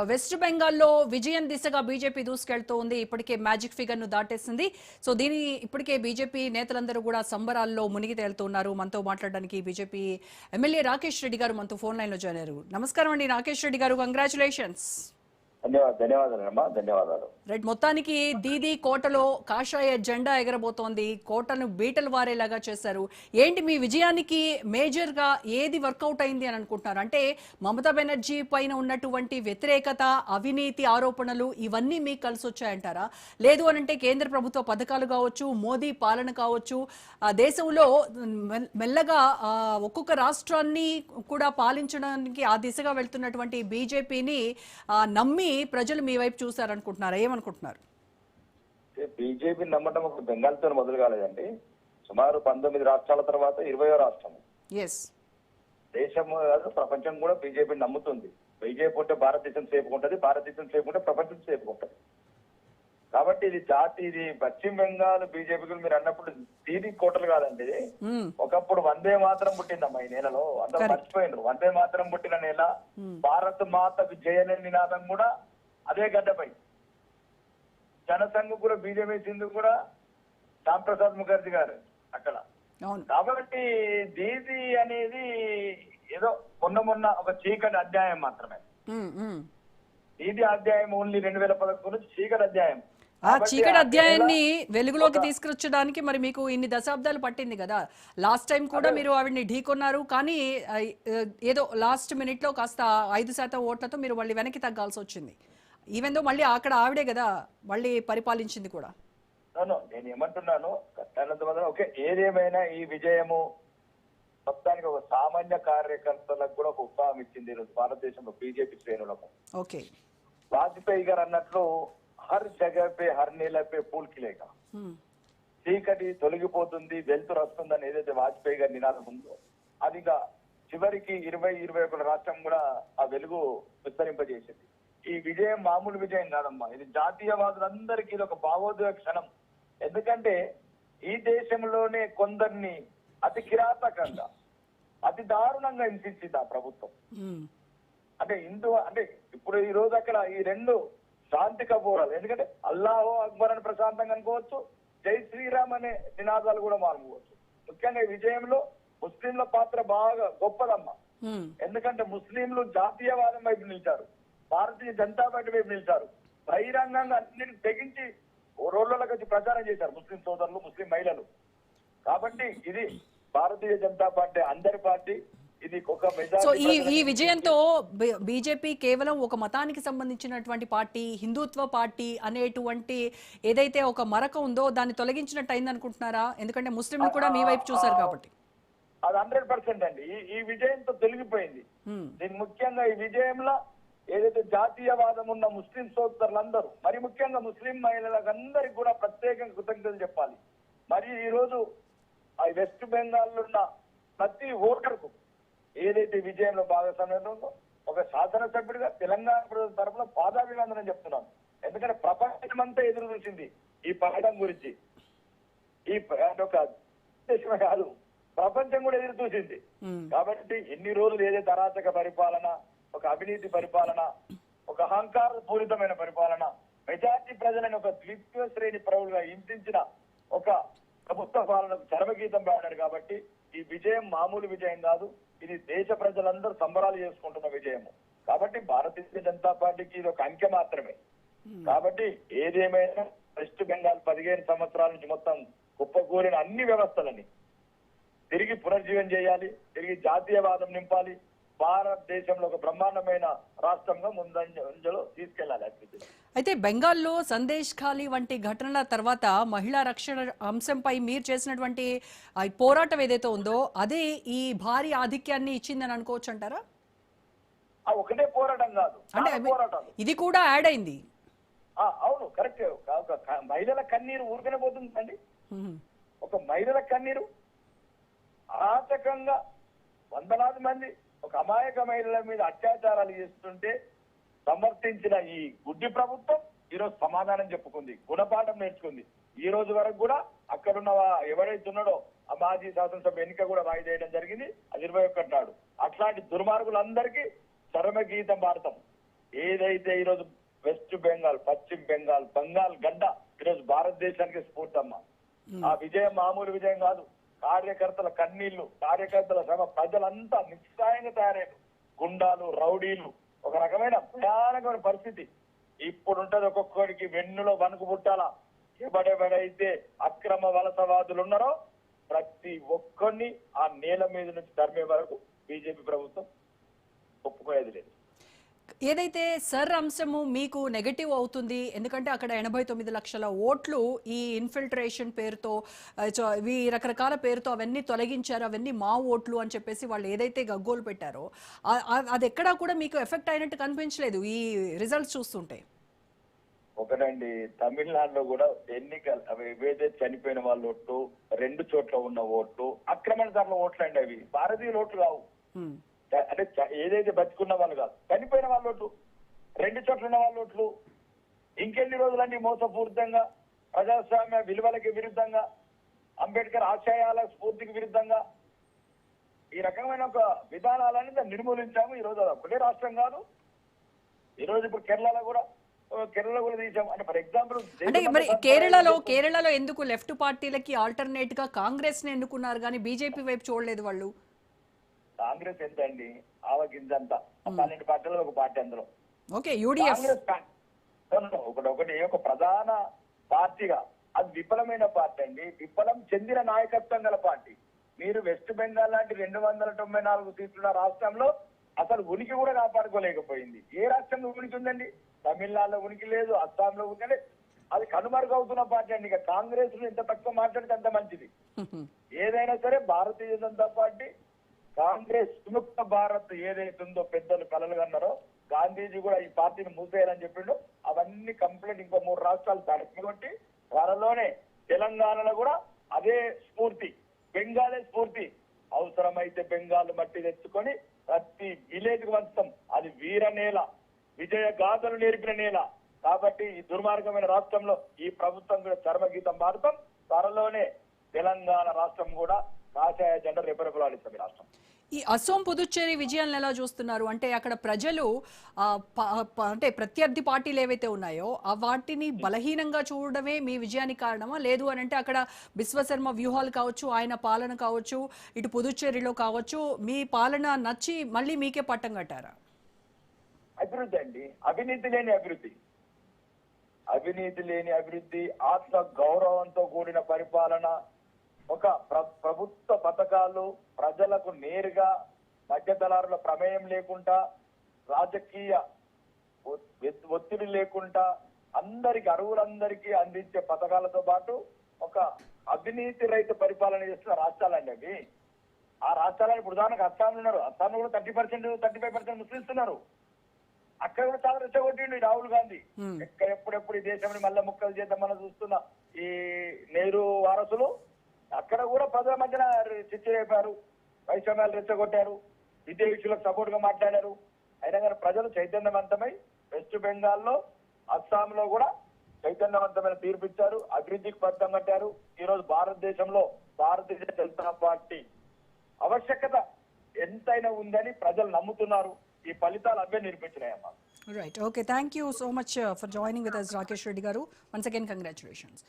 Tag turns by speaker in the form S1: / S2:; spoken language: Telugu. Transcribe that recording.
S1: వెస్ట్ బెంగాల్లో విజయం దిశగా బీజేపీ దూసుకెళ్తూ ఉంది. ఇప్పటికే మ్యాజిక్ ఫిగర్ ను దాటేసింది. సో దీని ఇప్పటికే బీజేపీ నేతలందరూ కూడా సంబరాల్లో మునిగి తేలుతున్నారు. మనతో మాట్లాడడానికి బీజేపీ ఎమ్మెల్యే రాకేష్ రెడ్డి గారు మనతో ఫోన్ లైన్ లో జాయిన్ అయ్యారు. నమస్కారం అండి రాకేష్ రెడ్డి గారు, కంగ్రాచులేషన్స్.
S2: ధన్యవాదాలు.
S1: రైట్, మొత్తానికి దీదీ కోటలో కాషాయ జెండా ఎగరబోతోంది. కోటను బీటలు వారేలాగా చేశారు. ఏంటి మీ విజయానికి మేజర్ గా ఏది వర్కౌట్ అయింది అని అనుకుంటున్నారు? అంటే మమతా బెనర్జీ పైన ఉన్నటువంటి వ్యతిరేకత, అవినీతి ఆరోపణలు ఇవన్నీ మీకు కలిసి వచ్చాయంటారా? లేదు అని అంటే కేంద్ర ప్రభుత్వ పథకాలు కావచ్చు, మోదీ పాలన కావచ్చు, దేశంలో మెల్లగా ఒక్కొక్క రాష్ట్రాన్ని కూడా పాలించడానికి ఆ దిశగా వెళ్తున్నటువంటి బీజేపీని నమ్మి ప్రజలు మీ వైపు చూసారనుకుంటున్నారా? ఏమనుకుంటున్నారు?
S2: బీజేపీ నమ్మటం ఒక బెంగాల్తో మొదలు కాలేదండి. సుమారు 19 రాష్ట్రాల తర్వాత 20వ రాష్ట్రం. దేశం ప్రపంచం కూడా బీజేపీ నమ్ముతుంది. బీజేపీ ఉంటే భారతదేశం సేఫ్ ఉంటుంది, భారతదేశం సేఫ్ ఉంటే ప్రపంచం సేఫ్ ఉంటుంది. కాబట్టి ఇది ఇది పశ్చిమ బెంగాల్ బీజేపీకి మీరు అన్నప్పుడు దీది కోటలు కాదండి. ఇది ఒకప్పుడు వందే మాత్రం పుట్టిందమ్మా ఈ నెలలో. అందరూ మర్చిపోయినారు. వందే మాత్రం పుట్టిన నెల, భారత్ మాత విజయన నినాదం కూడా అదే గడ్డపై. జనసంఘ్ కూడా బీజేపీ సింధు కూడా శ్యామ్ ప్రసాద్ ముఖర్జీ గారు అక్కడ. కాబట్టి దీది అనేది ఏదో మొన్న ఒక చీకటి అధ్యాయం మాత్రమే. దీది అధ్యాయం ఓన్లీ 2011 నుంచి చీకటి అధ్యాయం.
S1: ఆ చీకటి అధ్యాయాన్ని వెలుగులోకి తీసుకొచ్చడానికి మరి మీకు ఇన్ని దశాబ్దాలు పట్టింది కదా. లాస్ట్ టైం కూడా మీరు ఆవిడని ఢీకొన్నారు, కానీ ఏదో లాస్ట్ మినిట్ లో కాస్త 5% ఓట్లతో మీరు మళ్ళీ వెనక్కి తగ్గాల్సి వచ్చింది. ఈవెన్ దో మళ్ళీ అక్కడ ఆవిడే కదా మళ్ళీ పరిపాలించింది కూడా.
S2: నేను ఏమంటున్నాను, ఓకే ఏదేమైనా ఈ విజయము మొత్తానికి ఒక సామాన్య కార్యకర్తలకు కూడా ఒక ఉత్సాహం ఇచ్చింది ఈరోజు భారతదేశంలో బీజేపీ శ్రేణులకు.
S1: ఓకే,
S2: వాజ్పేయి గారు అన్నట్లు హర్ జగ పే హర్ నీల పే పూల్ కిలేగా, చీకటి తొలగిపోతుంది, వెలుతురు వస్తుందని ఏదైతే వాజ్పేయి గారి నినాదం ఉందో అది చివరికి 20-21 రాష్ట్రం కూడా ఆ వెలుగు విస్తరింపజేసింది. ఈ విజయం మామూలు విజయం కాదమ్మా. ఇది జాతీయవాదులందరికీ ఇది ఒక భావోద్వేగ క్షణం. ఎందుకంటే ఈ దేశంలోనే కొందరిని అతి కిరాతకంగా, అతి దారుణంగా హింసించింది ఆ ప్రభుత్వం. అంటే అంటే ఇప్పుడు ఈ రోజు అక్కడ ఈ రెండు శాంతి కబోరాలు. ఎందుకంటే అల్లాహో అక్బర్ అని ప్రశాంతంగా అనుకోవచ్చు, జై శ్రీరామ్ అనే నినాదాలు కూడా మారుకోవచ్చు. ముఖ్యంగా ఈ విజయంలో ముస్లింల పాత్ర బాగా గొప్పదమ్మా. ఎందుకంటే ముస్లింలు జాతీయవాదం వైపు నిలిచారు, భారతీయ జనతా పార్టీ వైపు నిలిచారు, బహిరంగంగా అన్నిటిని తెగించి రోడ్లలోకి వచ్చి ప్రచారం చేశారు ముస్లిం సోదరులు, ముస్లిం మహిళలు. కాబట్టి ఇది భారతీయ జనతా పార్టీ అందరి పార్టీ. ఇది ఒక
S1: సో ఈ విజయంతో బీజేపీ కేవలం ఒక మతానికి సంబంధించినటువంటి పార్టీ, హిందుత్వ పార్టీ అనేటువంటి ఏదైతే ఒక మరక ఉందో దాన్ని తొలగించినట్టు అయింది అనుకుంటున్నారా? ఎందుకంటే ముస్లింలు కూడా మీ వైపు చూశారు కాబట్టి.
S2: అది 100% అండి. ఈ విజయంతో తొలగిపోయింది. దీని ముఖ్యంగా ఈ విజయంలో ఏదైతే జాతీయవాదం ఉన్న ముస్లిం సోదరులందరూ, మరి ముఖ్యంగా ముస్లిం మహిళలకు అందరికి కూడా ప్రత్యేకంగా కృతజ్ఞతలు చెప్పాలి. మరి ఈ రోజు ఆ వెస్ట్ బెంగాల్ ఉన్న ప్రతి ఓటర్కు ఏదైతే విజయంలో భాగస్వామ్యం ఉందో ఒక శాసనసభ్యుడిగా తెలంగాణ ప్రజల తరఫున పాదాభివందనం చెప్తున్నాను. ఎందుకంటే ప్రపంచమంతా ఎదురు చూసింది ఈ పథకం గురించి. ఈ ఒక దేశమే కాదు, ప్రపంచం కూడా ఎదురు చూసింది. కాబట్టి ఎన్ని రోజులు ఏదైతే అరాచక పరిపాలన, ఒక అవినీతి పరిపాలన, ఒక అహంకార పూరితమైన పరిపాలన, మెజార్టీ ప్రజలను ఒక ద్వితీయ శ్రేణి పౌరులుగా హింసించిన ఒక ప్రభుత్వ పాలనకు చరమగీతం పాడారు. కాబట్టి ఈ విజయం మామూలు విజయం కాదు, ఇది దేశ ప్రజలందరూ సంబరాలు చేసుకుంటున్న విజయము. కాబట్టి భారతీయ జనతా పార్టీకి ఇది ఒక అంకె మాత్రమే. కాబట్టి ఏదేమైనా వెస్ట్ బెంగాల్ 15 సంవత్సరాల నుంచి మొత్తం కుప్పకూలిన అన్ని వ్యవస్థలని తిరిగి పునర్జీవం చేయాలి, తిరిగి జాతీయవాదం నింపాలి, భారతదేశంలో ఒక బ్రహ్మాండమైన రాష్ట్రంగా ముందంజలో తీసుకెళ్లాలి.
S1: అయితే బెంగాల్లో సందేశ్ ఖాళీ వంటి ఘటనల తర్వాత మహిళా రక్షణ అంశంపై మీరు చేసినటువంటి పోరాటం ఏదైతే ఉందో అదే ఈ భారీ ఆధిక్యాన్ని ఇచ్చిందని అనుకోవచ్చు అంటారా?
S2: ఒకటే పోరాటం కాదు, అంటే
S1: ఇది కూడా యాడ్ అయింది.
S2: అవును, కరెక్ట్. మహిళల కన్నీరు ఊరికనే పోతుందండి. ఒక మహిళల కన్నీరు అరాచకంగా వందలాది మంది ఒక అమాయక మహిళల మీద అత్యాచారాలు చేస్తుంటే సమర్థించిన ఈ గుడ్డి ప్రభుత్వం ఈరోజు సమాధానం చెప్పుకుంది, గుణపాఠం నేర్చుకుంది. ఈ రోజు వరకు కూడా అక్కడున్న ఎవరైతే ఉన్నాడో ఆ మాజీ శాసనసభ ఎన్నిక కూడా వాయిదా వేయడం జరిగింది, అది 21 నాడు. అట్లాంటి దుర్మార్గులందరికీ చరమగీతం భారతం. ఏదైతే ఈరోజు వెస్ట్ బెంగాల్, పశ్చిమ బెంగాల్, బంగాల్ గడ్డ ఈరోజు భారతదేశానికి స్ఫూర్తమ్మ. ఆ విజయం మామూలు విజయం కాదు. కార్యకర్తల కన్నీళ్లు, కార్యకర్తల శ్రమ, ప్రజలంతా నిస్సాయంగా తయారయ్యారు. గుండాలు, రౌడీలు, ఒక రకమైన భయానకమైన పరిస్థితి ఇప్పుడుంటది. ఒక్కొక్కడికి వెన్నులో వణుకు పుట్టాలా. ఎవడెవడైతే అక్రమ వలసవాదులు ఉన్నారో ప్రతి ఒక్కరిని ఆ నేల మీద నుంచి తరిమే వరకు బీజేపీ ప్రభుత్వం ఒప్పుకునేది లేదు.
S1: ఏదైతే సర్ అంశము మీకు నెగటివ్ అవుతుంది, ఎందుకంటే అక్కడ 89 లక్షల ఓట్లు ఈ ఇన్ఫిల్ట్రేషన్ పేరుతో ఇవి రకరకాల పేరుతో అవన్నీ తొలగించారు, అవన్నీ మా ఓట్లు అని చెప్పేసి వాళ్ళు ఏదైతే గగ్గోలు పెట్టారో అది ఎక్కడా కూడా మీకు ఎఫెక్ట్ అయినట్టు కనిపించలేదు ఈ రిజల్ట్స్ చూస్తుంటే.
S2: ఒకటండి, తమిళనాడులో కూడా ఎన్నికలు అవి ఏవైతే చనిపోయిన వాళ్ళ ఓట్లు, 2 చోట్ల ఉన్న ఓట్లు ఆక్రమణదారుల ఓట్లు అండి. అవి భారతీయుల ఓట్లు కావు. అంటే ఏదైతే బతుకున్న వాళ్ళు కాదు, చనిపోయిన వాళ్ళ ఓట్లు, 2 చోట్ల ఉన్న వాళ్ళ ఓట్లు. ఇంకెన్ని రోజులండి మోసపూరితంగా, ప్రజాస్వామ్య విలువలకి విరుద్ధంగా, అంబేద్కర్ ఆశయాల స్ఫూర్తికి విరుద్ధంగా ఈ రకమైన ఒక విధానాలని నిర్మూలించాము. ఈ రోజు ఒకటే రాష్ట్రం కాదు, ఈ రోజు ఇప్పుడు కేరళలో కూడా తీసాం. అంటే ఫర్ ఎగ్జాంపుల్
S1: అంటే మరి కేరళలో ఎందుకు లెఫ్ట్ పార్టీలకి ఆల్టర్నేట్ గా కాంగ్రెస్ ని ఎన్నుకున్నారు కానీ బీజేపీ వైపు చూడలేదు వాళ్ళు?
S2: కాంగ్రెస్ ఎంత అండి, ఆవగింజంతా 12 పార్టీలో ఒక పార్టీ అందులో.
S1: ఓకే, యూడిఎఫ్
S2: ఒకటి ఒక ప్రధాన పార్టీగా అది విఫలమైన పార్టీ అండి, విఫలం చెందిన నాయకత్వం గల పార్టీ. మీరు వెస్ట్ బెంగాల్ లాంటి 294 సీట్లున్న రాష్ట్రంలో అసలు ఉనికి కూడా కాపాడుకోలేకపోయింది. ఏ రాష్ట్రంలో ఉనికి ఉందండి? తమిళనాడులో ఉనికి లేదు, అస్సాంలో ఉనికి లేదు. అది కనుమరుగవుతున్న పార్టీ అండి. ఇక కాంగ్రెస్ ఎంత తక్కువ మాట్లాడితే అంత మంచిది. ఏదైనా సరే భారతీయ జనతా పార్టీ, కాంగ్రెస్, విముక్త భారత్ ఏదైతే ఉందో పెద్దలు కలలు కన్నారో, గాంధీజీ కూడా ఈ పార్టీని మూసేయాలని చెప్పిండు. అవన్నీ కంప్లీట్ ఇంకో 3 రాష్ట్రాలు తడపి త్వరలోనే తెలంగాణలో కూడా అదే స్ఫూర్తి, బెంగాలే స్ఫూర్తి. అవసరమైతే బెంగాల్ మట్టి తెచ్చుకొని ప్రతి విలేజ్ కు పంచుతాం. అది వీర నేల, విజయ గాథలు నేర్పిన నేల. కాబట్టి ఈ దుర్మార్గమైన రాష్ట్రంలో ఈ ప్రభుత్వం కూడా చర్మగీతం భారతం. త్వరలోనే తెలంగాణ రాష్ట్రం కూడా కాషాయ జెండా రెపరెపలాడిస్తుంది రాష్ట్రం.
S1: ఈ అసోం పుదుచ్చేరి విజయాలను ఎలా చూస్తున్నారు? అంటే అక్కడ ప్రజలు అంటే ప్రత్యర్థి పార్టీలు ఏవైతే ఉన్నాయో వాటిని బలహీనంగా చూడడమే మీ విజయానికి కారణమా? లేదు అని అంటే అక్కడ బిశ్వశర్మ వ్యూహాలు కావచ్చు, ఆయన పాలన కావచ్చు, ఇటు పుదుచ్చేరిలో కావచ్చు, మీ పాలన నచ్చి మళ్ళీ మీకే పట్టం కట్టారా?
S2: అభివృద్ధి అండి, అవినీతి లేని అభివృద్ధి, అవినీతి లేని అభివృద్ధి, ఆత్మ గౌరవంతో కూడిన పరిపాలన, ఒక ప్రభుత్వ పథకాలు ప్రజలకు నేరుగా మధ్యదళారుల ప్రమేయం లేకుండా, రాజకీయ ఒత్తిడి లేకుండా అందరికి అర్హులందరికీ అందించే పథకాలతో పాటు ఒక అవినీతి రహిత పరిపాలన చేస్తున్న రాష్ట్రాలండి అవి. ఆ రాష్ట్రాలను ఇప్పుడు ఉదాహరణకు అస్సాంలో ఉన్నారు. అస్సాంలో కూడా 30%, 35% ముస్లిమ్స్ ఉన్నారు. అక్కడ కూడా చాలా రెచ్చగొట్టిండు రాహుల్ గాంధీ. ఎప్పుడెప్పుడు ఈ దేశంలో మళ్ళీ ముక్కలు చేద్దామని చూస్తున్న ఈ నెహ్రూ వారసులు అక్కడ కూడా ప్రజల మధ్యన చర్చ చేపారు, వైషమ్యాలు రెచ్చగొట్టారు, విదేశీయులకు సపోర్ట్ గా మాట్లాడారు. అయినా కానీ ప్రజలు చైతన్యవంతమై వెస్ట్ బెంగాల్లో, అస్సాంలో కూడా చైతన్యవంతమైన తీర్పిచ్చారు, అభివృద్ధికి పథకం కట్టారు. ఈ రోజు భారతదేశంలో భారతీయ జనతా పార్టీ ఆవశ్యకత ఎంతైనా ఉందని ప్రజలు నమ్ముతున్నారు. ఈ ఫలితాలు అవే నిరూపించినాయమ్మా.
S1: Right, okay, thank you so much for joining with us, Rakesh Reddy గారు. Once again congratulations.